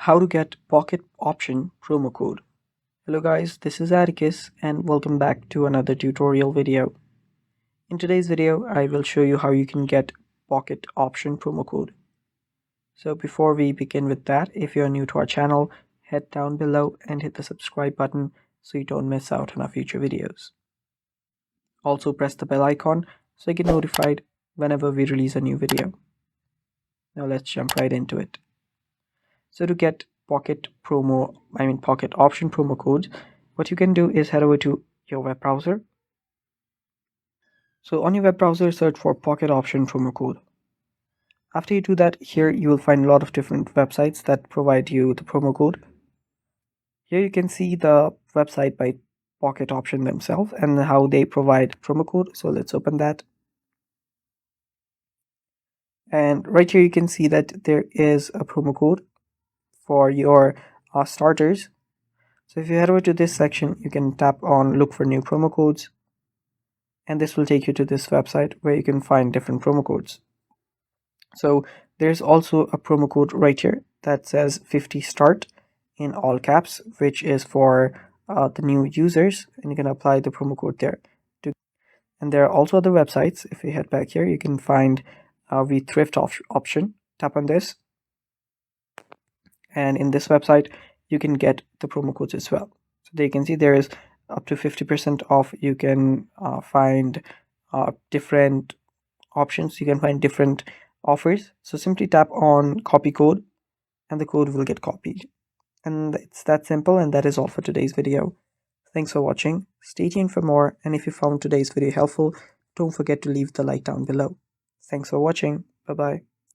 How to get pocket option promo code. Hello guys, this is Attekus and welcome back to another tutorial video. In today's video, I will show you how you can get pocket option promo code. So before we begin with that, if you're new to our channel, head down below and hit the subscribe button so you don't miss out on our future videos. Also press the bell icon so you get notified whenever we release a new video. Now let's jump right into it. So to get pocket option promo codes, what you can do is head over to your web browser. So on your web browser, search for pocket option promo code. After you do that, here you will find a lot of different websites that provide you the promo code. Here you can see the website by Pocket Option themselves and how they provide promo code. So let's open that. And right here you can see that there is a promo code for your starters. So if you head over to this section, you can tap on look for new promo codes, and this will take you to this website where you can find different promo codes. So there's also a promo code right here that says 50 start in all caps, which is for the new users, and you can apply the promo code there. And there are also other websites. If you head back here, you can find Vthriftoff option. Tap on this, and in this website you can get the promo codes as well. So there you can see there is up to 50% off. You can find different options. You can find different offers. So simply tap on copy code and the code will get copied. And it's that simple, and that is all for today's video. Thanks for watching. Stay tuned for more, and if you found today's video helpful, don't forget to leave the like down below. Thanks for watching. Bye bye.